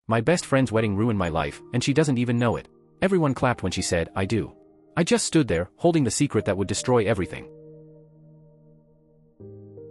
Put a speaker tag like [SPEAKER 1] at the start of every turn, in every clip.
[SPEAKER 1] My best friend's wedding ruined my life, and she doesn't even know it. Everyone clapped when she said, I do. I just stood there, holding the secret that would destroy everything.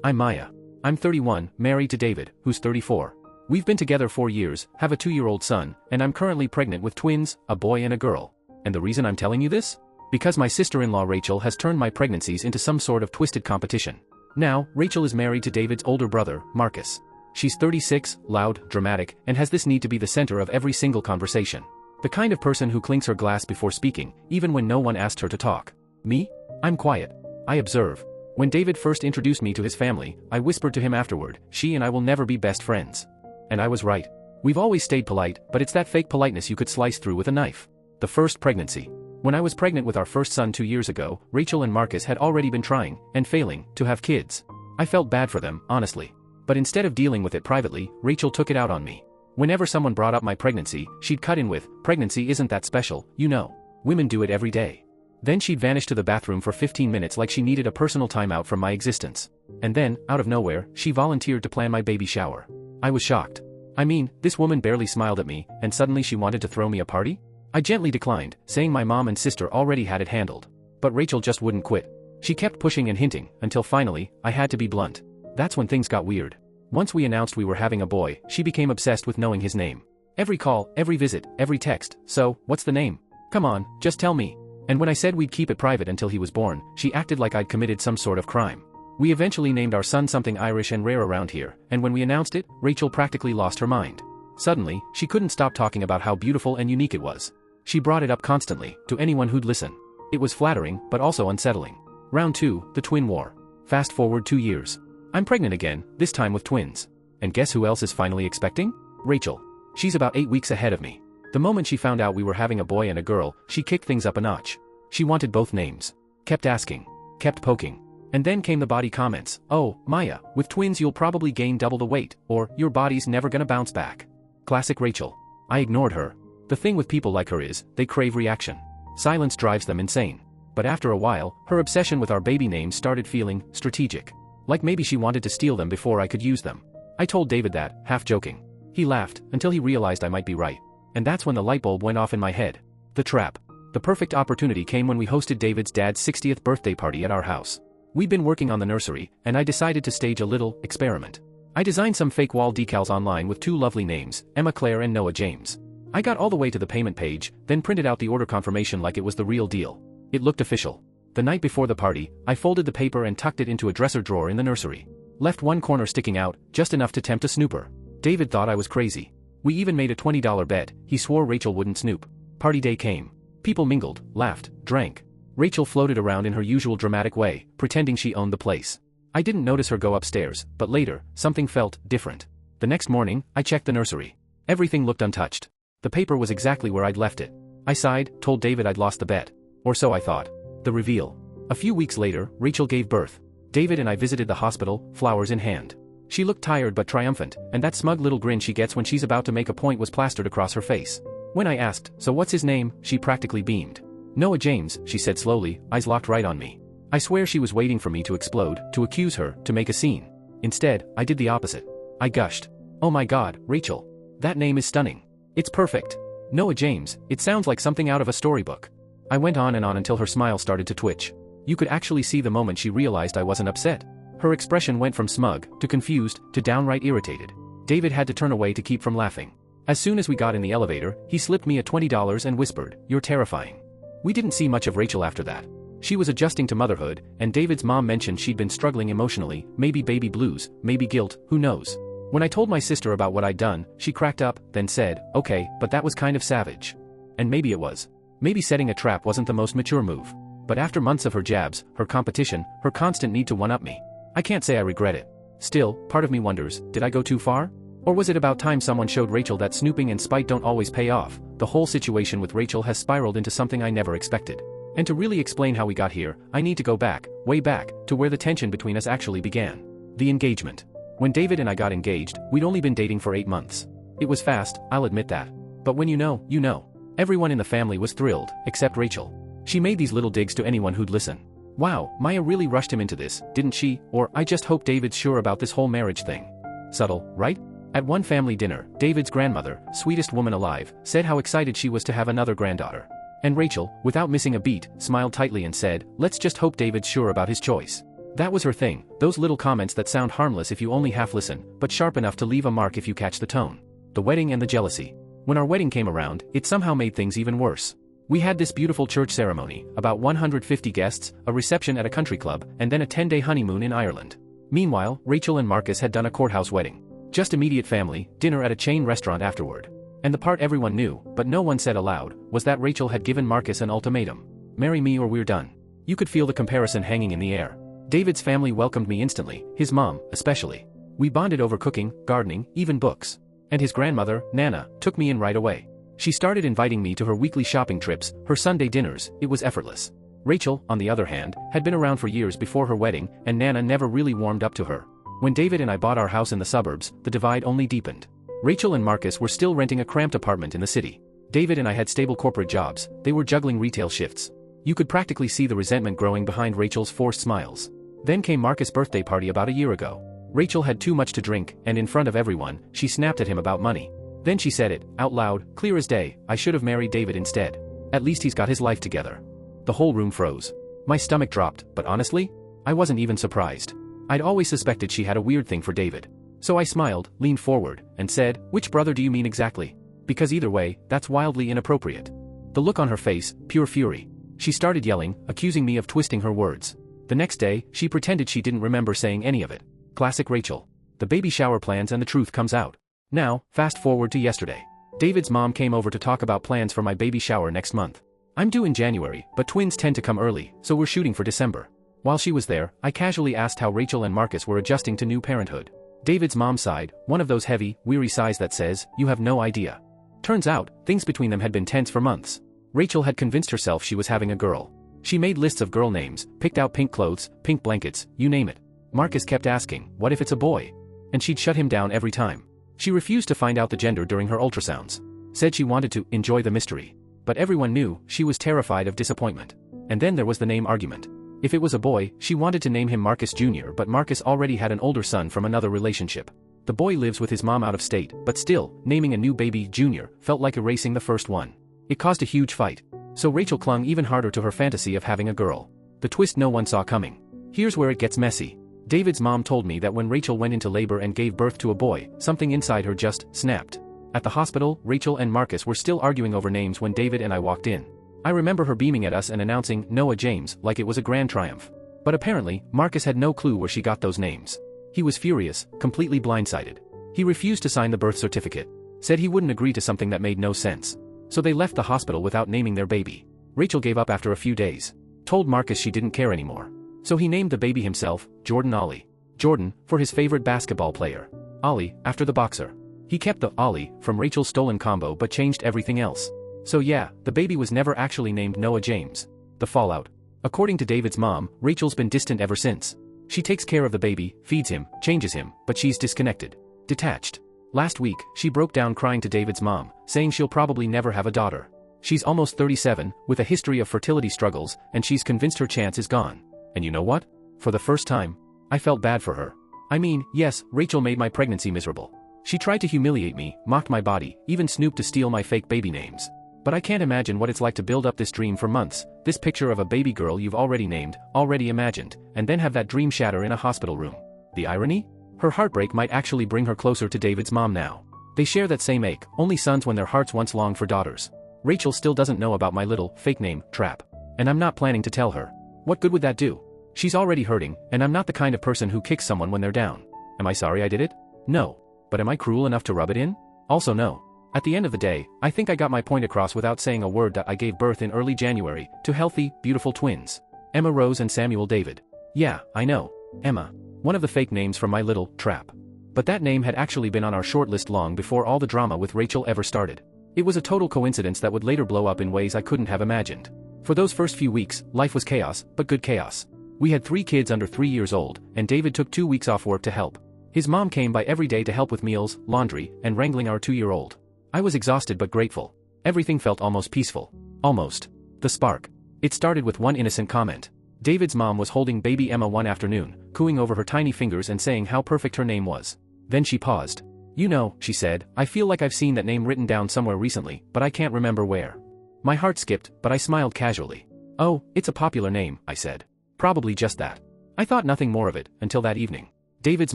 [SPEAKER 1] I'm Maya. I'm 31, married to David, who's 34. We've been together 4 years, have a 2-year-old son, and I'm currently pregnant with twins, a boy and a girl. And the reason I'm telling you this? Because my sister-in-law Rachel has turned my pregnancies into some sort of twisted competition. Now, Rachel is married to David's older brother, Marcus. She's 36, loud, dramatic, and has this need to be the center of every single conversation. The kind of person who clinks her glass before speaking, even when no one asked her to talk. Me? I'm quiet. I observe. When David first introduced me to his family, I whispered to him afterward, she and I will never be best friends. And I was right. We've always stayed polite, but it's that fake politeness you could slice through with a knife. The first pregnancy. When I was pregnant with our first son 2 years ago, Rachel and Marcus had already been trying, and failing, to have kids. I felt bad for them, honestly. But instead of dealing with it privately, Rachel took it out on me. Whenever someone brought up my pregnancy, she'd cut in with, pregnancy isn't that special, you know. Women do it every day. Then she'd vanish to the bathroom for 15 minutes like she needed a personal timeout from my existence. And then, out of nowhere, she volunteered to plan my baby shower. I was shocked. I mean, this woman barely smiled at me, and suddenly she wanted to throw me a party? I gently declined, saying my mom and sister already had it handled. But Rachel just wouldn't quit. She kept pushing and hinting, until finally, I had to be blunt. That's when things got weird. Once we announced we were having a boy, she became obsessed with knowing his name. Every call, every visit, every text, so, what's the name? Come on, just tell me. And when I said we'd keep it private until he was born, she acted like I'd committed some sort of crime. We eventually named our son something Irish and rare around here, and when we announced it, Rachel practically lost her mind. Suddenly, she couldn't stop talking about how beautiful and unique it was. She brought it up constantly, to anyone who'd listen. It was flattering, but also unsettling. Round 2, the twin war. Fast forward 2 years. I'm pregnant again, this time with twins. And guess who else is finally expecting? Rachel. She's about 8 weeks ahead of me. The moment she found out we were having a boy and a girl, she kicked things up a notch. She wanted both names. Kept asking. Kept poking. And then came the body comments. Oh, Maya, with twins you'll probably gain double the weight, or, your body's never gonna bounce back. Classic Rachel. I ignored her. The thing with people like her is, they crave reaction. Silence drives them insane. But after a while, her obsession with our baby names started feeling strategic. Like maybe she wanted to steal them before I could use them. I told David that, half joking. He laughed, until he realized I might be right. And that's when the light bulb went off in my head. The trap. The perfect opportunity came when we hosted David's dad's 60th birthday party at our house. We'd been working on the nursery, and I decided to stage a little experiment. I designed some fake wall decals online with 2 lovely names, Emma Claire and Noah James. I got all the way to the payment page, then printed out the order confirmation like it was the real deal. It looked official. The night before the party, I folded the paper and tucked it into a dresser drawer in the nursery. Left one corner sticking out, just enough to tempt a snooper. David thought I was crazy. We even made a $20 bet, he swore Rachel wouldn't snoop. Party day came. People mingled, laughed, drank. Rachel floated around in her usual dramatic way, pretending she owned the place. I didn't notice her go upstairs, but later, something felt different. The next morning, I checked the nursery. Everything looked untouched. The paper was exactly where I'd left it. I sighed, told David I'd lost the bet. Or so I thought. The reveal. A few weeks later, Rachel gave birth. David and I visited the hospital, flowers in hand. She looked tired but triumphant, and that smug little grin she gets when she's about to make a point was plastered across her face. When I asked, so what's his name, she practically beamed. Noah James, she said slowly, eyes locked right on me. I swear she was waiting for me to explode, to accuse her, to make a scene. Instead, I did the opposite. I gushed. Oh my God, Rachel. That name is stunning. It's perfect. Noah James, it sounds like something out of a storybook. I went on and on until her smile started to twitch. You could actually see the moment she realized I wasn't upset. Her expression went from smug, to confused, to downright irritated. David had to turn away to keep from laughing. As soon as we got in the elevator, he slipped me a $20 and whispered, "You're terrifying." We didn't see much of Rachel after that. She was adjusting to motherhood, and David's mom mentioned she'd been struggling emotionally, maybe baby blues, maybe guilt, who knows. When I told my sister about what I'd done, she cracked up, then said, okay, but that was kind of savage. And maybe it was. Maybe setting a trap wasn't the most mature move. But after months of her jabs, her competition, her constant need to one-up me, I can't say I regret it. Still, part of me wonders, did I go too far? Or was it about time someone showed Rachel that snooping and spite don't always pay off? The whole situation with Rachel has spiraled into something I never expected. And to really explain how we got here, I need to go back, way back, to where the tension between us actually began. The engagement. When David and I got engaged, we'd only been dating for 8 months. It was fast, I'll admit that. But when you know, you know. Everyone in the family was thrilled, except Rachel. She made these little digs to anyone who'd listen. Wow, Maya really rushed him into this, didn't she? Or, I just hope David's sure about this whole marriage thing. Subtle, right? At one family dinner, David's grandmother, sweetest woman alive, said how excited she was to have another granddaughter. And Rachel, without missing a beat, smiled tightly and said, "Let's just hope David's sure about his choice." That was her thing, those little comments that sound harmless if you only half listen, but sharp enough to leave a mark if you catch the tone. The wedding and the jealousy. When our wedding came around, it somehow made things even worse. We had this beautiful church ceremony, about 150 guests, a reception at a country club, and then a 10-day honeymoon in Ireland. Meanwhile, Rachel and Marcus had done a courthouse wedding. Just immediate family, dinner at a chain restaurant afterward. And the part everyone knew, but no one said aloud, was that Rachel had given Marcus an ultimatum. Marry me or we're done. You could feel the comparison hanging in the air. David's family welcomed me instantly, his mom, especially. We bonded over cooking, gardening, even books. And his grandmother, Nana, took me in right away. She started inviting me to her weekly shopping trips, her Sunday dinners, it was effortless. Rachel, on the other hand, had been around for years before her wedding, and Nana never really warmed up to her. When David and I bought our house in the suburbs, the divide only deepened. Rachel and Marcus were still renting a cramped apartment in the city. David and I had stable corporate jobs, they were juggling retail shifts. You could practically see the resentment growing behind Rachel's forced smiles. Then came Marcus' birthday party about a year ago. Rachel had too much to drink, and in front of everyone, she snapped at him about money. Then she said it, out loud, clear as day, I should have married David instead. At least he's got his life together. The whole room froze. My stomach dropped, but honestly, I wasn't even surprised. I'd always suspected she had a weird thing for David. So I smiled, leaned forward, and said, "Which brother do you mean exactly? Because either way, that's wildly inappropriate." The look on her face, pure fury. She started yelling, accusing me of twisting her words. The next day, she pretended she didn't remember saying any of it. Classic Rachel. The baby shower plans and the truth comes out. Now, fast forward to yesterday. David's mom came over to talk about plans for my baby shower next month. I'm due in January, but twins tend to come early, so we're shooting for December. While she was there, I casually asked how Rachel and Marcus were adjusting to new parenthood. David's mom sighed, one of those heavy, weary sighs that says, "You have no idea." Turns out, things between them had been tense for months. Rachel had convinced herself she was having a girl. She made lists of girl names, picked out pink clothes, pink blankets, you name it. Marcus kept asking, "What if it's a boy?" And she'd shut him down every time. She refused to find out the gender during her ultrasounds. Said she wanted to enjoy the mystery. But everyone knew, she was terrified of disappointment. And then there was the name argument. If it was a boy, she wanted to name him Marcus Jr., but Marcus already had an older son from another relationship. The boy lives with his mom out of state, but still, naming a new baby Jr. felt like erasing the first one. It caused a huge fight. So Rachel clung even harder to her fantasy of having a girl. The twist no one saw coming. Here's where it gets messy. David's mom told me that when Rachel went into labor and gave birth to a boy, something inside her just snapped. At the hospital, Rachel and Marcus were still arguing over names when David and I walked in. I remember her beaming at us and announcing Noah James like it was a grand triumph. But apparently, Marcus had no clue where she got those names. He was furious, completely blindsided. He refused to sign the birth certificate. Said he wouldn't agree to something that made no sense. So they left the hospital without naming their baby. Rachel gave up after a few days. Told Marcus she didn't care anymore. So he named the baby himself, Jordan Ollie. Jordan, for his favorite basketball player. Ollie, after the boxer. He kept the Ollie from Rachel's stolen combo but changed everything else. So yeah, the baby was never actually named Noah James. The fallout. According to David's mom, Rachel's been distant ever since. She takes care of the baby, feeds him, changes him, but she's disconnected. Detached. Last week, she broke down crying to David's mom, saying she'll probably never have a daughter. She's almost 37, with a history of fertility struggles, and she's convinced her chance is gone. And you know what? For the first time, I felt bad for her. I mean, yes, Rachel made my pregnancy miserable. She tried to humiliate me, mocked my body, even snooped to steal my fake baby names. But I can't imagine what it's like to build up this dream for months, this picture of a baby girl you've already named, already imagined, and then have that dream shatter in a hospital room. The irony? Her heartbreak might actually bring her closer to David's mom now. They share that same ache, only sons when their hearts once longed for daughters. Rachel still doesn't know about my little, fake name, Trap. And I'm not planning to tell her. What good would that do? She's already hurting, and I'm not the kind of person who kicks someone when they're down. Am I sorry I did it? No. But am I cruel enough to rub it in? Also no. At the end of the day, I think I got my point across without saying a word that I gave birth in early January, to healthy, beautiful twins. Emma Rose and Samuel David. Yeah, I know. Emma. One of the fake names from my little, Trap. But that name had actually been on our shortlist long before all the drama with Rachel ever started. It was a total coincidence that would later blow up in ways I couldn't have imagined. For those first few weeks, life was chaos, but good chaos. We had 3 kids under 3 years old, and David took 2 weeks off work to help. His mom came by every day to help with meals, laundry, and wrangling our 2-year-old. I was exhausted but grateful. Everything felt almost peaceful. Almost. The spark. It started with one innocent comment. David's mom was holding baby Emma one afternoon, cooing over her tiny fingers and saying how perfect her name was. Then she paused. You know, she said, I feel like I've seen that name written down somewhere recently, but I can't remember where. My heart skipped, but I smiled casually. Oh, it's a popular name, I said. Probably just that. I thought nothing more of it, until that evening. David's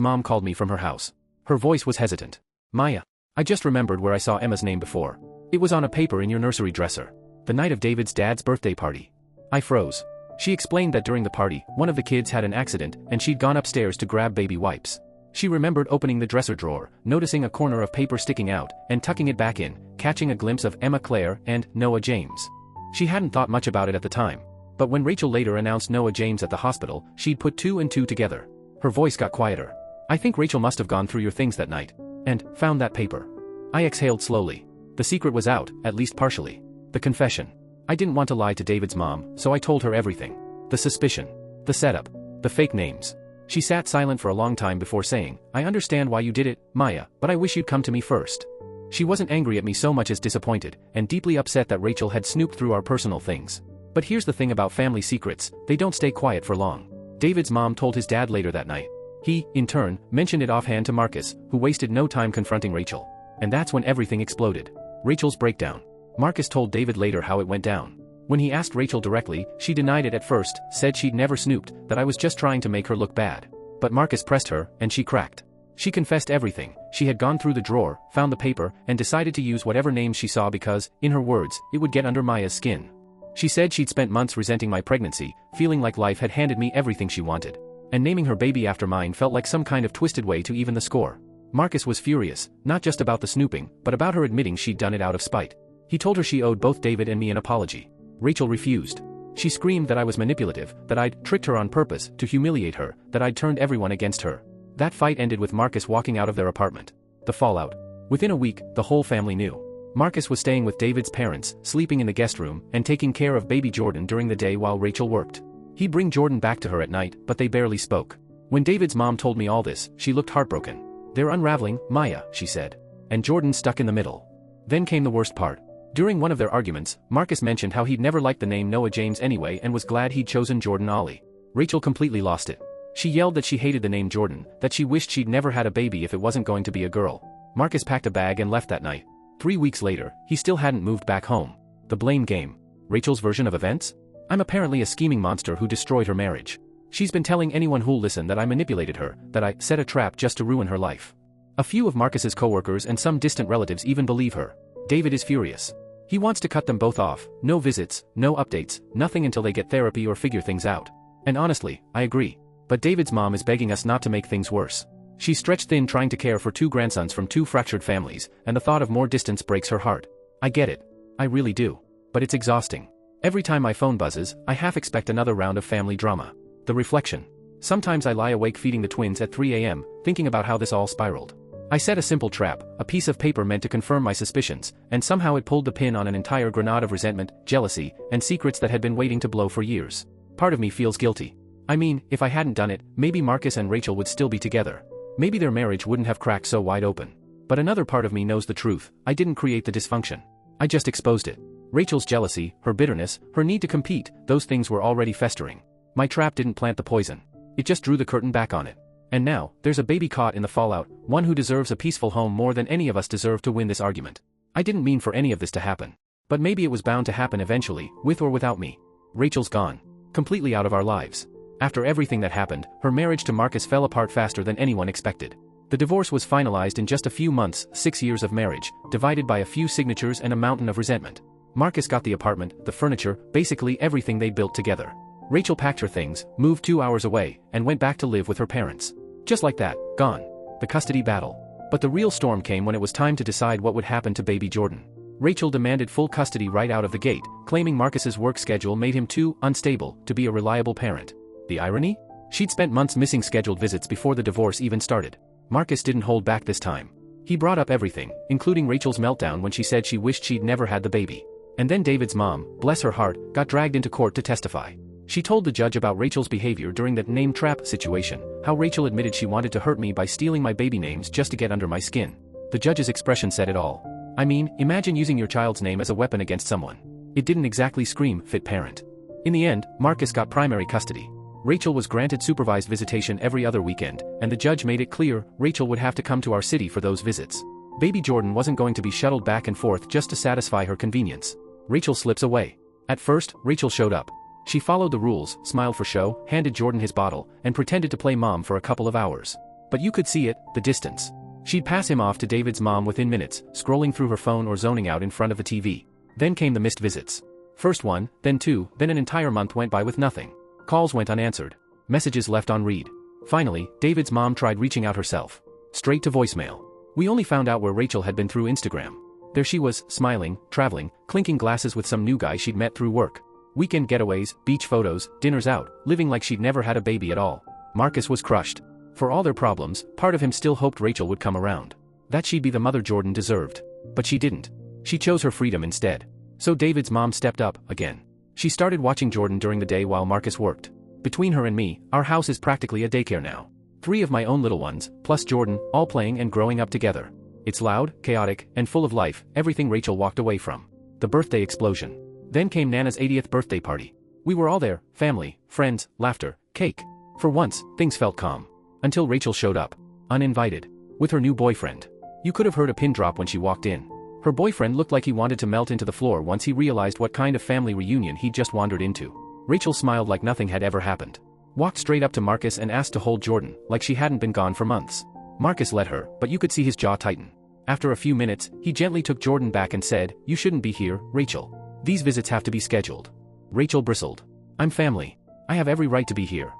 [SPEAKER 1] mom called me from her house. Her voice was hesitant. Maya. I just remembered where I saw Emma's name before. It was on a paper in your nursery dresser. The night of David's dad's birthday party. I froze. She explained that during the party, one of the kids had an accident, and she'd gone upstairs to grab baby wipes. She remembered opening the dresser drawer, noticing a corner of paper sticking out, and tucking it back in, catching a glimpse of Emma Claire and Noah James. She hadn't thought much about it at the time. But when Rachel later announced Noah James at the hospital, she'd put two and two together. Her voice got quieter. I think Rachel must have gone through your things that night. And found that paper. I exhaled slowly. The secret was out, at least partially. The confession. I didn't want to lie to David's mom, so I told her everything. The suspicion. The setup. The fake names. She sat silent for a long time before saying, I understand why you did it, Maya, but I wish you'd come to me first. She wasn't angry at me so much as disappointed, and deeply upset that Rachel had snooped through our personal things. But here's the thing about family secrets, they don't stay quiet for long. David's mom told his dad later that night. He, in turn, mentioned it offhand to Marcus, who wasted no time confronting Rachel. And that's when everything exploded. Rachel's breakdown. Marcus told David later how it went down. When he asked Rachel directly, she denied it at first, said she'd never snooped, that I was just trying to make her look bad. But Marcus pressed her, and she cracked. She confessed everything. She had gone through the drawer, found the paper, and decided to use whatever names she saw because, in her words, it would get under Maya's skin. She said she'd spent months resenting my pregnancy, feeling like life had handed me everything she wanted. And naming her baby after mine felt like some kind of twisted way to even the score. Marcus was furious, not just about the snooping, but about her admitting she'd done it out of spite. He told her she owed both David and me an apology. Rachel refused. She screamed that I was manipulative, that I'd tricked her on purpose to humiliate her, that I'd turned everyone against her. That fight ended with Marcus walking out of their apartment. The fallout. Within a week, the whole family knew. Marcus was staying with David's parents, sleeping in the guest room, and taking care of baby Jordan during the day while Rachel worked. He'd bring Jordan back to her at night, but they barely spoke. When David's mom told me all this, she looked heartbroken. They're unraveling, Maya, she said. And Jordan stuck in the middle. Then came the worst part. During one of their arguments, Marcus mentioned how he'd never liked the name Noah James anyway and was glad he'd chosen Jordan Ollie. Rachel completely lost it. She yelled that she hated the name Jordan, that she wished she'd never had a baby if it wasn't going to be a girl. Marcus packed a bag and left that night. 3 weeks later, he still hadn't moved back home. The blame game. Rachel's version of events? I'm apparently a scheming monster who destroyed her marriage. She's been telling anyone who'll listen that I manipulated her, that I set a trap just to ruin her life. A few of Marcus's coworkers and some distant relatives even believe her. David is furious. He wants to cut them both off, no visits, no updates, nothing until they get therapy or figure things out. And honestly, I agree. But David's mom is begging us not to make things worse. She's stretched thin trying to care for 2 grandsons from 2 fractured families, and the thought of more distance breaks her heart. I get it. I really do. But it's exhausting. Every time my phone buzzes, I half expect another round of family drama. The reflection. Sometimes I lie awake feeding the twins at 3 a.m., thinking about how this all spiraled. I set a simple trap, a piece of paper meant to confirm my suspicions, and somehow it pulled the pin on an entire grenade of resentment, jealousy, and secrets that had been waiting to blow for years. Part of me feels guilty. I mean, if I hadn't done it, maybe Marcus and Rachel would still be together. Maybe their marriage wouldn't have cracked so wide open. But another part of me knows the truth. I didn't create the dysfunction. I just exposed it. Rachel's jealousy, her bitterness, her need to compete, those things were already festering. My trap didn't plant the poison. It just drew the curtain back on it. And now, there's a baby caught in the fallout, one who deserves a peaceful home more than any of us deserve to win this argument. I didn't mean for any of this to happen. But maybe it was bound to happen eventually, with or without me. Rachel's gone. Completely out of our lives. After everything that happened, her marriage to Marcus fell apart faster than anyone expected. The divorce was finalized in just a few months, 6 years of marriage, divided by a few signatures and a mountain of resentment. Marcus got the apartment, the furniture, basically everything they built together. Rachel packed her things, moved 2 hours away, and went back to live with her parents. Just like that, gone. The custody battle. But the real storm came when it was time to decide what would happen to baby Jordan. Rachel demanded full custody right out of the gate, claiming Marcus's work schedule made him too unstable to be a reliable parent. The irony? She'd spent months missing scheduled visits before the divorce even started. Marcus didn't hold back this time. He brought up everything, including Rachel's meltdown when she said she wished she'd never had the baby. And then David's mom, bless her heart, got dragged into court to testify. She told the judge about Rachel's behavior during that name trap situation, how Rachel admitted she wanted to hurt me by stealing my baby names just to get under my skin. The judge's expression said it all. I mean, imagine using your child's name as a weapon against someone. It didn't exactly scream fit parent. In the end, Marcus got primary custody. Rachel was granted supervised visitation every other weekend, and the judge made it clear Rachel would have to come to our city for those visits. Baby Jordan wasn't going to be shuttled back and forth just to satisfy her convenience. Rachel slips away. At first, Rachel showed up. She followed the rules, smiled for show, handed Jordan his bottle, and pretended to play mom for a couple of hours. But you could see it, the distance. She'd pass him off to David's mom within minutes, scrolling through her phone or zoning out in front of the TV. Then came the missed visits. First one, then two, then an entire month went by with nothing. Calls went unanswered. Messages left on read. Finally, David's mom tried reaching out herself. Straight to voicemail. We only found out where Rachel had been through Instagram. There she was, smiling, traveling, clinking glasses with some new guy she'd met through work. Weekend getaways, beach photos, dinners out, living like she'd never had a baby at all. Marcus was crushed. For all their problems, part of him still hoped Rachel would come around. That she'd be the mother Jordan deserved. But she didn't. She chose her freedom instead. So David's mom stepped up, again. She started watching Jordan during the day while Marcus worked. Between her and me, our house is practically a daycare now. 3 of my own little ones, plus Jordan, all playing and growing up together. It's loud, chaotic, and full of life, everything Rachel walked away from. The birthday explosion. Then came Nana's 80th birthday party. We were all there, family, friends, laughter, cake. For once, things felt calm. Until Rachel showed up. Uninvited. With her new boyfriend. You could have heard a pin drop when she walked in. Her boyfriend looked like he wanted to melt into the floor once he realized what kind of family reunion he'd just wandered into. Rachel smiled like nothing had ever happened. Walked straight up to Marcus and asked to hold Jordan, like she hadn't been gone for months. Marcus let her, but you could see his jaw tighten. After a few minutes, he gently took Jordan back and said, "You shouldn't be here, Rachel. These visits have to be scheduled." Rachel bristled. "I'm family. I have every right to be here."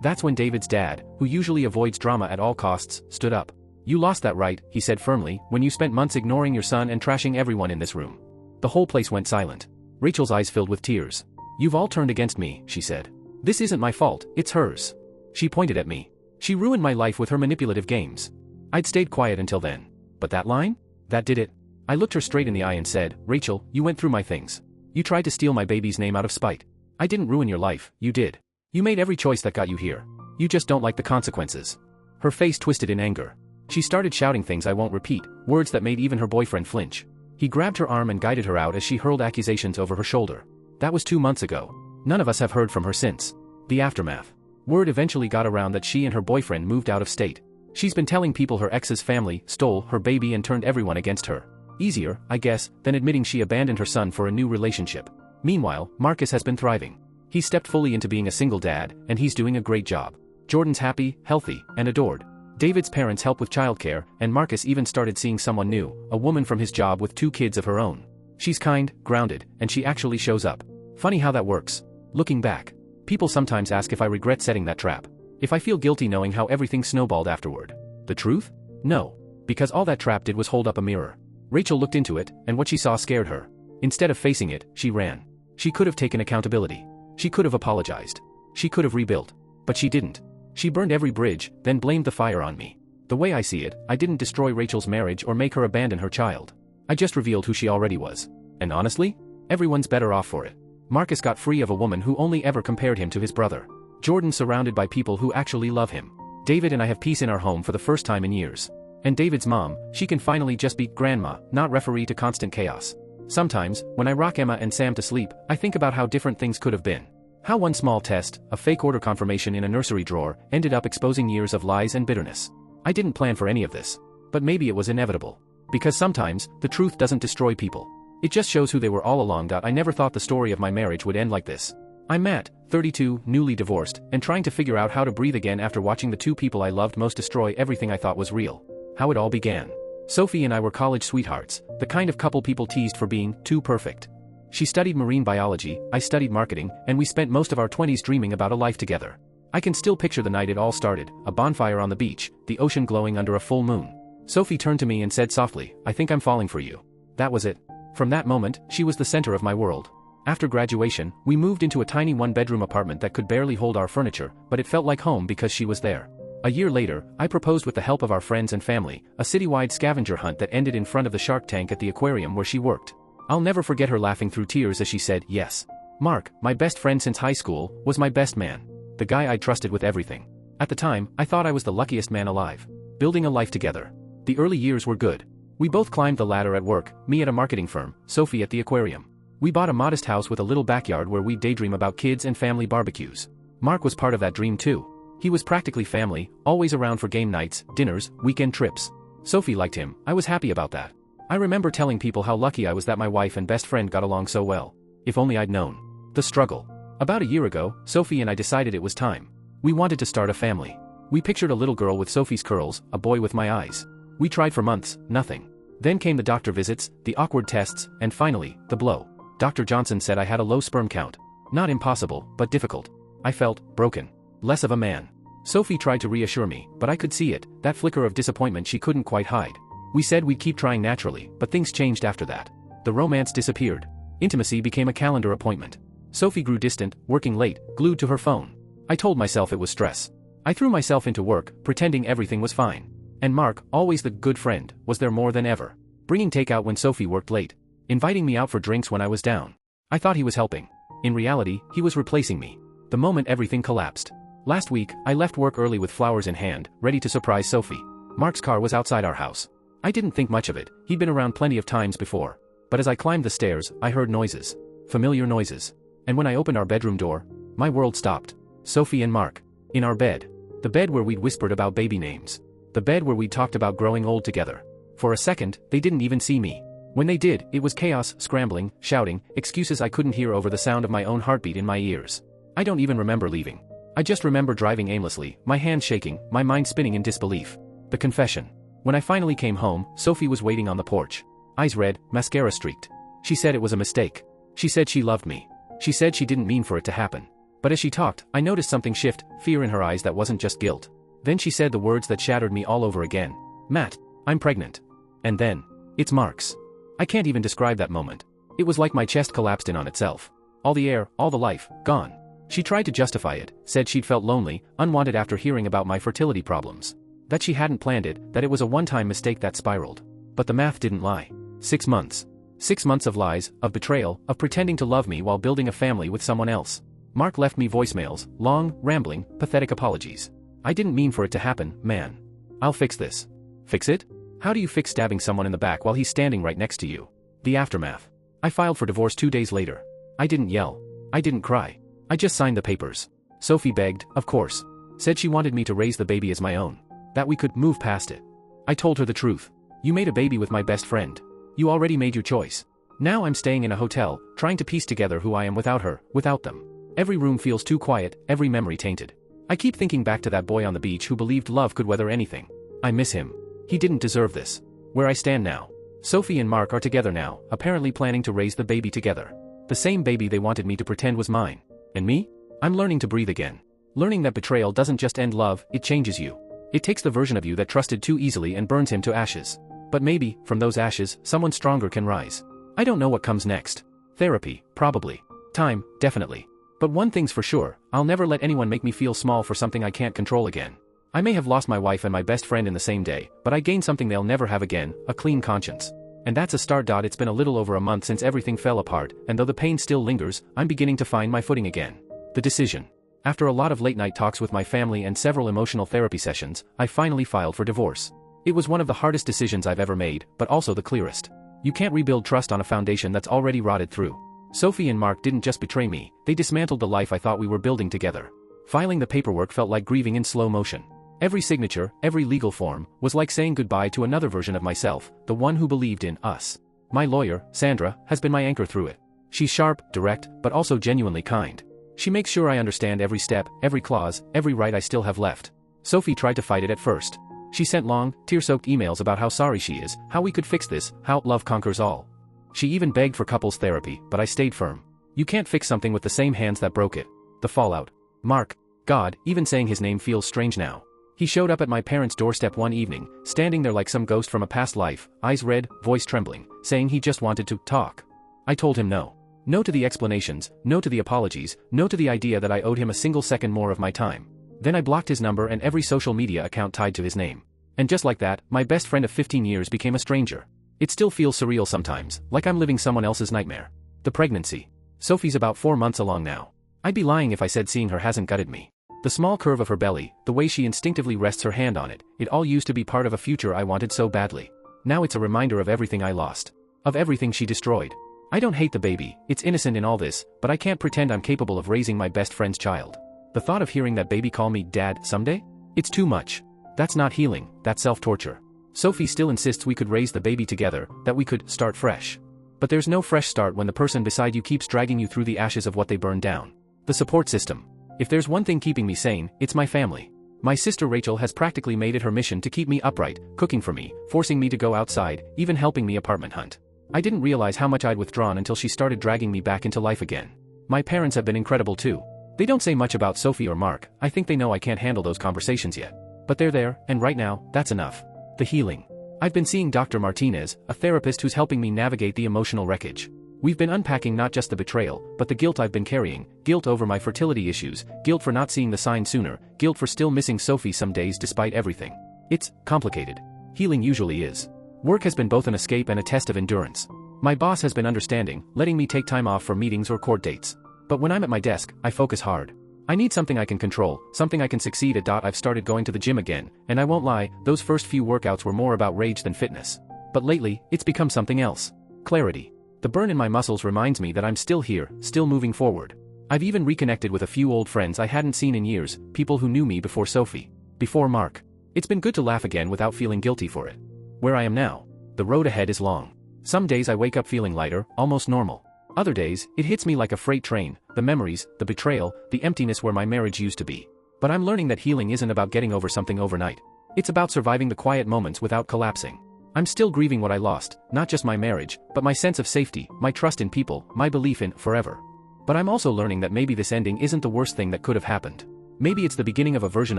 [SPEAKER 1] That's when David's dad, who usually avoids drama at all costs, stood up. "You lost that right," he said firmly, "when you spent months ignoring your son and trashing everyone in this room." The whole place went silent. Rachel's eyes filled with tears. "You've all turned against me," she said. "This isn't my fault, it's hers." She pointed at me. "She ruined my life with her manipulative games." I'd stayed quiet until then. But that line? That did it. I looked her straight in the eye and said, "Rachel, you went through my things. You tried to steal my baby's name out of spite. I didn't ruin your life, you did. You made every choice that got you here. You just don't like the consequences." Her face twisted in anger. She started shouting things I won't repeat, words that made even her boyfriend flinch. He grabbed her arm and guided her out as she hurled accusations over her shoulder. That was 2 months ago. None of us have heard from her since. The aftermath. Word eventually got around that she and her boyfriend moved out of state. She's been telling people her ex's family stole her baby and turned everyone against her. Easier, I guess, than admitting she abandoned her son for a new relationship. Meanwhile, Marcus has been thriving. He stepped fully into being a single dad, and he's doing a great job. Jordan's happy, healthy, and adored. David's parents help with childcare, and Marcus even started seeing someone new, a woman from his job with 2 kids of her own. She's kind, grounded, and she actually shows up. Funny how that works. Looking back. People sometimes ask if I regret setting that trap. If I feel guilty knowing how everything snowballed afterward. The truth? No. Because all that trap did was hold up a mirror. Rachel looked into it, and what she saw scared her. Instead of facing it, she ran. She could have taken accountability. She could have apologized. She could have rebuilt. But she didn't. She burned every bridge, then blamed the fire on me. The way I see it, I didn't destroy Rachel's marriage or make her abandon her child. I just revealed who she already was. And honestly, everyone's better off for it. Marcus got free of a woman who only ever compared him to his brother. Jordan surrounded by people who actually love him. David and I have peace in our home for the first time in years. And David's mom, she can finally just be grandma, not referee to constant chaos. Sometimes, when I rock Emma and Sam to sleep, I think about how different things could have been. How one small test, a fake order confirmation in a nursery drawer, ended up exposing years of lies and bitterness. I didn't plan for any of this. But maybe it was inevitable. Because sometimes, the truth doesn't destroy people. It just shows who they were all along. I never thought the story of my marriage would end like this. I'm Matt, 32, newly divorced, and trying to figure out how to breathe again after watching the 2 people I loved most destroy everything I thought was real. How it all began. Sophie and I were college sweethearts, the kind of couple people teased for being too perfect. She studied marine biology, I studied marketing, and we spent most of our 20s dreaming about a life together. I can still picture the night it all started, a bonfire on the beach, the ocean glowing under a full moon. Sophie turned to me and said softly, "I think I'm falling for you." That was it. From that moment, she was the center of my world. After graduation, we moved into a tiny 1-bedroom apartment that could barely hold our furniture, but it felt like home because she was there. A year later, I proposed with the help of our friends and family, a citywide scavenger hunt that ended in front of the shark tank at the aquarium where she worked. I'll never forget her laughing through tears as she said, "Yes. Mark, my best friend since high school, was my best man. The guy I trusted with everything." At the time, I thought I was the luckiest man alive. Building a life together. The early years were good. We both climbed the ladder at work, me at a marketing firm, Sophie at the aquarium. We bought a modest house with a little backyard where we'd daydream about kids and family barbecues. Mark was part of that dream too. He was practically family, always around for game nights, dinners, weekend trips. Sophie liked him, I was happy about that. I remember telling people how lucky I was that my wife and best friend got along so well. If only I'd known. The struggle. About a year ago, Sophie and I decided it was time. We wanted to start a family. We pictured a little girl with Sophie's curls, a boy with my eyes. We tried for months, nothing. Then came the doctor visits, the awkward tests, and finally, the blow. Dr. Johnson said I had a low sperm count. Not impossible, but difficult. I felt broken. Less of a man. Sophie tried to reassure me, but I could see it, that flicker of disappointment she couldn't quite hide. We said we'd keep trying naturally, but things changed after that. The romance disappeared. Intimacy became a calendar appointment. Sophie grew distant, working late, glued to her phone. I told myself it was stress. I threw myself into work, pretending everything was fine. And Mark, always the good friend, was there more than ever. Bringing takeout when Sophie worked late. Inviting me out for drinks when I was down. I thought he was helping. In reality, he was replacing me. The moment everything collapsed. Last week, I left work early with flowers in hand, ready to surprise Sophie. Mark's car was outside our house. I didn't think much of it, he'd been around plenty of times before. But as I climbed the stairs, I heard noises. Familiar noises. And when I opened our bedroom door, my world stopped. Sophie and Mark. In our bed. The bed where we'd whispered about baby names. The bed where we'd talked about growing old together. For a second, they didn't even see me. When they did, it was chaos, scrambling, shouting, excuses I couldn't hear over the sound of my own heartbeat in my ears. I don't even remember leaving. I just remember driving aimlessly, my hands shaking, my mind spinning in disbelief. The confession. When I finally came home, Sophie was waiting on the porch. Eyes red, mascara streaked. She said it was a mistake. She said she loved me. She said she didn't mean for it to happen. But as she talked, I noticed something shift, fear in her eyes that wasn't just guilt. Then she said the words that shattered me all over again. Matt, I'm pregnant. And then, it's Mark's. I can't even describe that moment. It was like my chest collapsed in on itself. All the air, all the life, gone. She tried to justify it, said she'd felt lonely, unwanted after hearing about my fertility problems. That she hadn't planned it, that it was a one-time mistake that spiraled. But the math didn't lie. 6 months. 6 months of lies, of betrayal, of pretending to love me while building a family with someone else. Mark left me voicemails, long, rambling, pathetic apologies. I didn't mean for it to happen, man. I'll fix this. Fix it? How do you fix stabbing someone in the back while he's standing right next to you? The aftermath. I filed for divorce 2 days later. I didn't yell. I didn't cry. I just signed the papers. Sophie begged, of course. Said she wanted me to raise the baby as my own. That we could move past it. I told her the truth. You made a baby with my best friend. You already made your choice. Now I'm staying in a hotel, trying to piece together who I am without her, without them. Every room feels too quiet, every memory tainted. I keep thinking back to that boy on the beach who believed love could weather anything. I miss him. He didn't deserve this. Where I stand now. Sophie and Mark are together now, apparently planning to raise the baby together. The same baby they wanted me to pretend was mine. And me? I'm learning to breathe again. Learning that betrayal doesn't just end love, it changes you. It takes the version of you that trusted too easily and burns him to ashes. But maybe, from those ashes, someone stronger can rise. I don't know what comes next. Therapy, probably. Time, definitely. But one thing's for sure, I'll never let anyone make me feel small for something I can't control again. I may have lost my wife and my best friend in the same day, but I gained something they'll never have again, a clean conscience. And that's a start. It's been a little over a month since everything fell apart, and though the pain still lingers, I'm beginning to find my footing again. The decision. After a lot of late-night talks with my family and several emotional therapy sessions, I finally filed for divorce. It was one of the hardest decisions I've ever made, but also the clearest. You can't rebuild trust on a foundation that's already rotted through. Sophie and Mark didn't just betray me, they dismantled the life I thought we were building together. Filing the paperwork felt like grieving in slow motion. Every signature, every legal form, was like saying goodbye to another version of myself, the one who believed in us. My lawyer, Sandra, has been my anchor through it. She's sharp, direct, but also genuinely kind. She makes sure I understand every step, every clause, every right I still have left. Sophie tried to fight it at first. She sent long, tear-soaked emails about how sorry she is, how we could fix this, how love conquers all. She even begged for couples therapy, but I stayed firm. You can't fix something with the same hands that broke it. The fallout. Mark. God, even saying his name feels strange now. He showed up at my parents' doorstep one evening, standing there like some ghost from a past life, eyes red, voice trembling, saying he just wanted to talk. I told him no. No to the explanations, no to the apologies, no to the idea that I owed him a single second more of my time. Then I blocked his number and every social media account tied to his name. And just like that, my best friend of 15 years became a stranger. It still feels surreal sometimes, like I'm living someone else's nightmare. The pregnancy. Sophie's about 4 months along now. I'd be lying if I said seeing her hasn't gutted me. The small curve of her belly, the way she instinctively rests her hand on it, it all used to be part of a future I wanted so badly. Now it's a reminder of everything I lost. Of everything she destroyed. I don't hate the baby, it's innocent in all this, but I can't pretend I'm capable of raising my best friend's child. The thought of hearing that baby call me dad someday? It's too much. That's not healing, that's self-torture. Sophie still insists we could raise the baby together, that we could start fresh. But there's no fresh start when the person beside you keeps dragging you through the ashes of what they burned down. The support system. If there's one thing keeping me sane, it's my family. My sister Rachel has practically made it her mission to keep me upright, cooking for me, forcing me to go outside, even helping me apartment hunt. I didn't realize how much I'd withdrawn until she started dragging me back into life again. My parents have been incredible too. They don't say much about Sophie or Mark. I think they know I can't handle those conversations yet. But they're there, and right now, that's enough. The healing. I've been seeing Dr. Martinez, a therapist who's helping me navigate the emotional wreckage. We've been unpacking not just the betrayal, but the guilt I've been carrying, guilt over my fertility issues, guilt for not seeing the sign sooner, guilt for still missing Sophie some days despite everything. It's complicated. Healing usually is. Work has been both an escape and a test of endurance. My boss has been understanding, letting me take time off for meetings or court dates. But when I'm at my desk, I focus hard. I need something I can control, something I can succeed at. I've started going to the gym again, and I won't lie, those first few workouts were more about rage than fitness. But lately, it's become something else. Clarity. The burn in my muscles reminds me that I'm still here, still moving forward. I've even reconnected with a few old friends I hadn't seen in years, people who knew me before Sophie. Before Mark. It's been good to laugh again without feeling guilty for it. Where I am now. The road ahead is long. Some days I wake up feeling lighter, almost normal. Other days, it hits me like a freight train, the memories, the betrayal, the emptiness where my marriage used to be. But I'm learning that healing isn't about getting over something overnight. It's about surviving the quiet moments without collapsing. I'm still grieving what I lost, not just my marriage, but my sense of safety, my trust in people, my belief in forever. But I'm also learning that maybe this ending isn't the worst thing that could have happened. Maybe it's the beginning of a version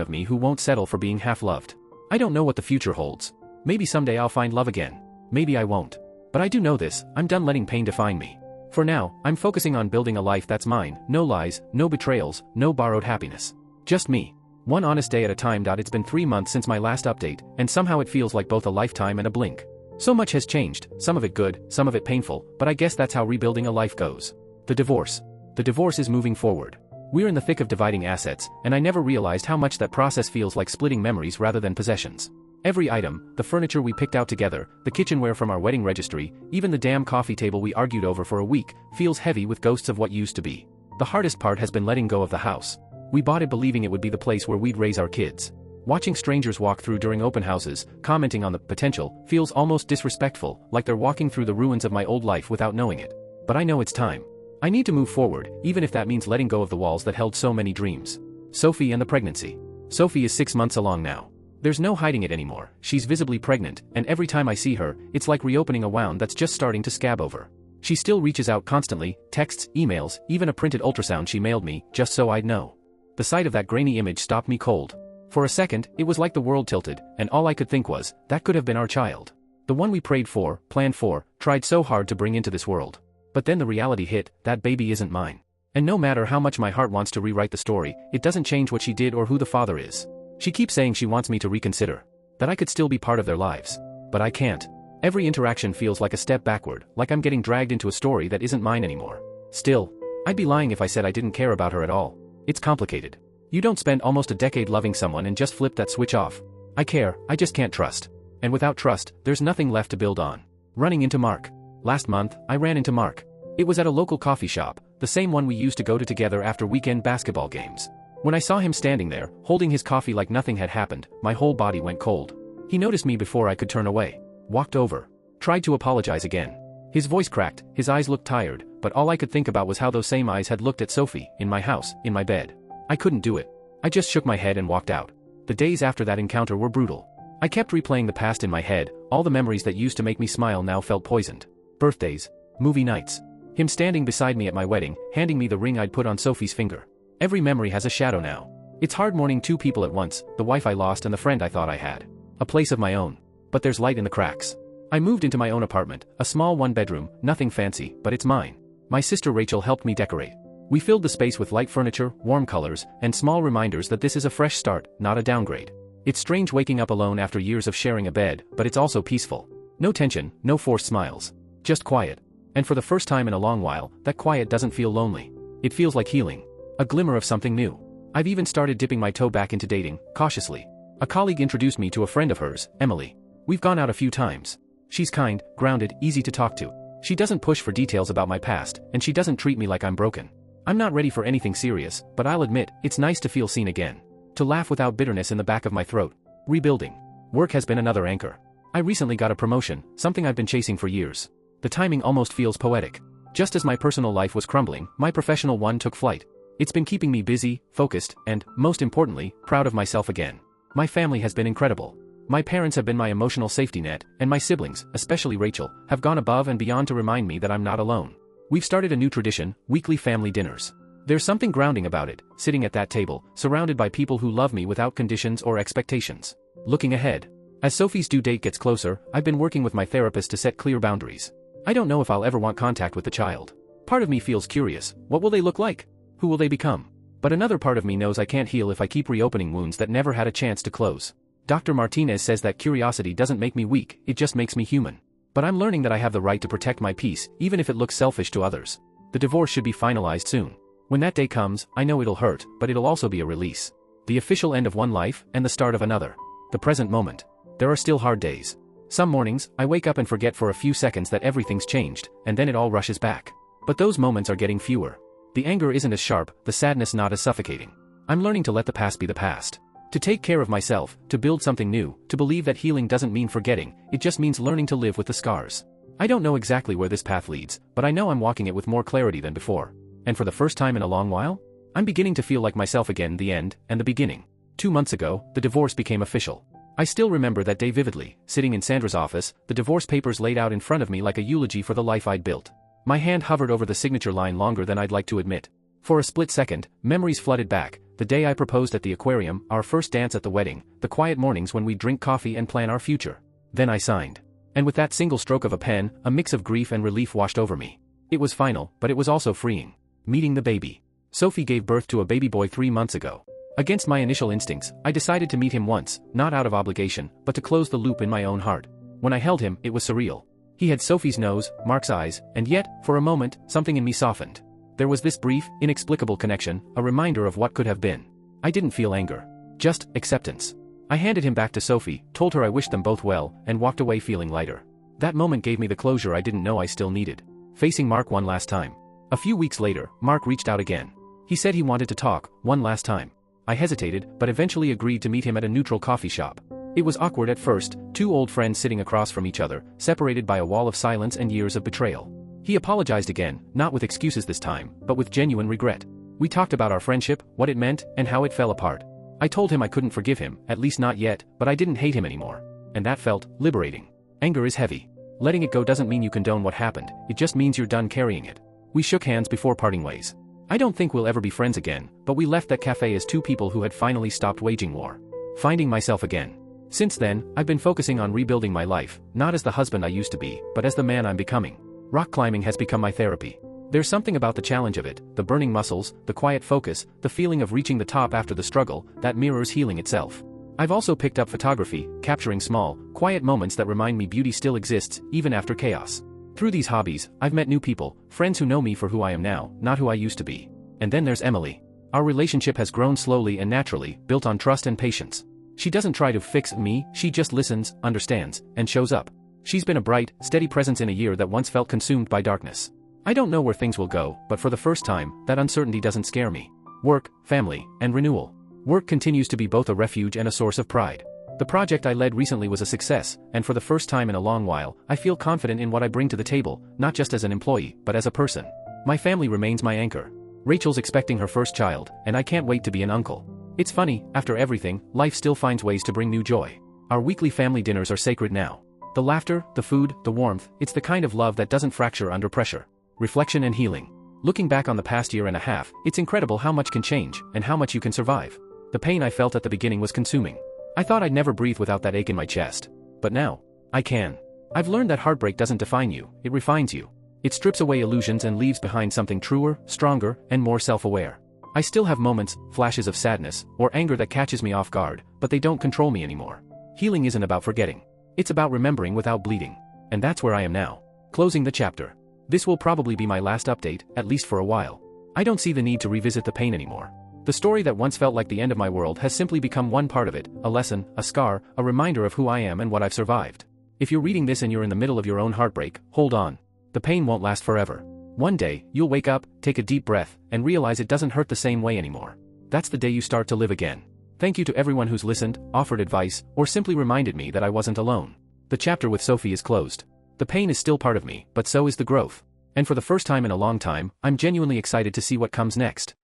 [SPEAKER 1] of me who won't settle for being half-loved. I don't know what the future holds. Maybe someday I'll find love again. Maybe I won't. But I do know this, I'm done letting pain define me. For now, I'm focusing on building a life that's mine, no lies, no betrayals, no borrowed happiness. Just me. One honest day at a time. It's been 3 months since my last update, and somehow it feels like both a lifetime and a blink. So much has changed, some of it good, some of it painful, but I guess that's how rebuilding a life goes. The divorce. The divorce is moving forward. We're in the thick of dividing assets, and I never realized how much that process feels like splitting memories rather than possessions. Every item, the furniture we picked out together, the kitchenware from our wedding registry, even the damn coffee table we argued over for a week, feels heavy with ghosts of what used to be. The hardest part has been letting go of the house. We bought it believing it would be the place where we'd raise our kids. Watching strangers walk through during open houses, commenting on the potential, feels almost disrespectful, like they're walking through the ruins of my old life without knowing it. But I know it's time. I need to move forward, even if that means letting go of the walls that held so many dreams. Sophie and the pregnancy. Sophie is 6 months along now. There's no hiding it anymore, she's visibly pregnant, and every time I see her, it's like reopening a wound that's just starting to scab over. She still reaches out constantly, texts, emails, even a printed ultrasound she mailed me, just so I'd know. The sight of that grainy image stopped me cold. For a second, it was like the world tilted, and all I could think was, that could have been our child. The one we prayed for, planned for, tried so hard to bring into this world. But then the reality hit, that baby isn't mine. And no matter how much my heart wants to rewrite the story, it doesn't change what she did or who the father is. She keeps saying she wants me to reconsider. That I could still be part of their lives. But I can't. Every interaction feels like a step backward, like I'm getting dragged into a story that isn't mine anymore. Still, I'd be lying if I said I didn't care about her at all. It's complicated. You don't spend almost a decade loving someone and just flip that switch off. I care, I just can't trust. And without trust, there's nothing left to build on. Running into Mark. Last month, I ran into Mark. It was at a local coffee shop, the same one we used to go to together after weekend basketball games. When I saw him standing there, holding his coffee like nothing had happened, my whole body went cold. He noticed me before I could turn away. Walked over. Tried to apologize again. His voice cracked, his eyes looked tired, but all I could think about was how those same eyes had looked at Sophie, in my house, in my bed. I couldn't do it. I just shook my head and walked out. The days after that encounter were brutal. I kept replaying the past in my head, all the memories that used to make me smile now felt poisoned. Birthdays. Movie nights. Him standing beside me at my wedding, handing me the ring I'd put on Sophie's finger. Every memory has a shadow now. It's hard mourning two people at once, the wife I lost and the friend I thought I had. A place of my own. But there's light in the cracks. I moved into my own apartment, a small one-bedroom, nothing fancy, but it's mine. My sister Rachel helped me decorate. We filled the space with light furniture, warm colors, and small reminders that this is a fresh start, not a downgrade. It's strange waking up alone after years of sharing a bed, but it's also peaceful. No tension, no forced smiles. Just quiet. And for the first time in a long while, that quiet doesn't feel lonely. It feels like healing. A glimmer of something new. I've even started dipping my toe back into dating, cautiously. A colleague introduced me to a friend of hers, Emily. We've gone out a few times. She's kind, grounded, easy to talk to. She doesn't push for details about my past, and she doesn't treat me like I'm broken. I'm not ready for anything serious, but I'll admit, it's nice to feel seen again. To laugh without bitterness in the back of my throat. Rebuilding. Work has been another anchor. I recently got a promotion, something I've been chasing for years. The timing almost feels poetic. Just as my personal life was crumbling, my professional one took flight. It's been keeping me busy, focused, and, most importantly, proud of myself again. My family has been incredible. My parents have been my emotional safety net, and my siblings, especially Rachel, have gone above and beyond to remind me that I'm not alone. We've started a new tradition, weekly family dinners. There's something grounding about it, sitting at that table, surrounded by people who love me without conditions or expectations. Looking ahead. As Sophie's due date gets closer, I've been working with my therapist to set clear boundaries. I don't know if I'll ever want contact with the child. Part of me feels curious, what will they look like? Who will they become? But another part of me knows I can't heal if I keep reopening wounds that never had a chance to close. Dr. Martinez says that curiosity doesn't make me weak, it just makes me human. But I'm learning that I have the right to protect my peace, even if it looks selfish to others. The divorce should be finalized soon. When that day comes, I know it'll hurt, but it'll also be a release. The official end of one life, and the start of another. The present moment. There are still hard days. Some mornings, I wake up and forget for a few seconds that everything's changed, and then it all rushes back. But those moments are getting fewer. The anger isn't as sharp, the sadness not as suffocating. I'm learning to let the past be the past. To take care of myself, to build something new, to believe that healing doesn't mean forgetting, it just means learning to live with the scars. I don't know exactly where this path leads, but I know I'm walking it with more clarity than before. And for the first time in a long while, I'm beginning to feel like myself again, the end, and the beginning. 2 months ago, the divorce became official. I still remember that day vividly, sitting in Sandra's office, the divorce papers laid out in front of me like a eulogy for the life I'd built. My hand hovered over the signature line longer than I'd like to admit. For a split second, memories flooded back, the day I proposed at the aquarium, our first dance at the wedding, the quiet mornings when we'd drink coffee and plan our future. Then I signed. And with that single stroke of a pen, a mix of grief and relief washed over me. It was final, but it was also freeing. Meeting the baby. Sophie gave birth to a baby boy 3 months ago. Against my initial instincts, I decided to meet him once, not out of obligation, but to close the loop in my own heart. When I held him, it was surreal. He had Sophie's nose, Mark's eyes, and yet, for a moment, something in me softened. There was this brief, inexplicable connection, a reminder of what could have been. I didn't feel anger. Just acceptance. I handed him back to Sophie, told her I wished them both well, and walked away feeling lighter. That moment gave me the closure I didn't know I still needed. Facing Mark one last time. A few weeks later, Mark reached out again. He said he wanted to talk, one last time. I hesitated, but eventually agreed to meet him at a neutral coffee shop. It was awkward at first, 2 old friends sitting across from each other, separated by a wall of silence and years of betrayal. He apologized again, not with excuses this time, but with genuine regret. We talked about our friendship, what it meant, and how it fell apart. I told him I couldn't forgive him, at least not yet, but I didn't hate him anymore. And that felt liberating. Anger is heavy. Letting it go doesn't mean you condone what happened, it just means you're done carrying it. We shook hands before parting ways. I don't think we'll ever be friends again, but we left that cafe as 2 people who had finally stopped waging war. Finding myself again. Since then, I've been focusing on rebuilding my life, not as the husband I used to be, but as the man I'm becoming. Rock climbing has become my therapy. There's something about the challenge of it, the burning muscles, the quiet focus, the feeling of reaching the top after the struggle, that mirrors healing itself. I've also picked up photography, capturing small, quiet moments that remind me beauty still exists, even after chaos. Through these hobbies, I've met new people, friends who know me for who I am now, not who I used to be. And then there's Emily. Our relationship has grown slowly and naturally, built on trust and patience. She doesn't try to fix me, she just listens, understands, and shows up. She's been a bright, steady presence in a year that once felt consumed by darkness. I don't know where things will go, but for the first time, that uncertainty doesn't scare me. Work, family, and renewal. Work continues to be both a refuge and a source of pride. The project I led recently was a success, and for the first time in a long while, I feel confident in what I bring to the table, not just as an employee, but as a person. My family remains my anchor. Rachel's expecting her first child, and I can't wait to be an uncle. It's funny, after everything, life still finds ways to bring new joy. Our weekly family dinners are sacred now. The laughter, the food, the warmth, it's the kind of love that doesn't fracture under pressure. Reflection and healing. Looking back on the past year and a half, it's incredible how much can change, and how much you can survive. The pain I felt at the beginning was consuming. I thought I'd never breathe without that ache in my chest. But now, I can. I've learned that heartbreak doesn't define you, it refines you. It strips away illusions and leaves behind something truer, stronger, and more self-aware. I still have moments, flashes of sadness, or anger that catches me off guard, but they don't control me anymore. Healing isn't about forgetting. It's about remembering without bleeding. And that's where I am now. Closing the chapter. This will probably be my last update, at least for a while. I don't see the need to revisit the pain anymore. The story that once felt like the end of my world has simply become one part of it, a lesson, a scar, a reminder of who I am and what I've survived. If you're reading this and you're in the middle of your own heartbreak, hold on. The pain won't last forever. One day, you'll wake up, take a deep breath, and realize it doesn't hurt the same way anymore. That's the day you start to live again. Thank you to everyone who's listened, offered advice, or simply reminded me that I wasn't alone. The chapter with Sophie is closed. The pain is still part of me, but so is the growth. And for the first time in a long time, I'm genuinely excited to see what comes next.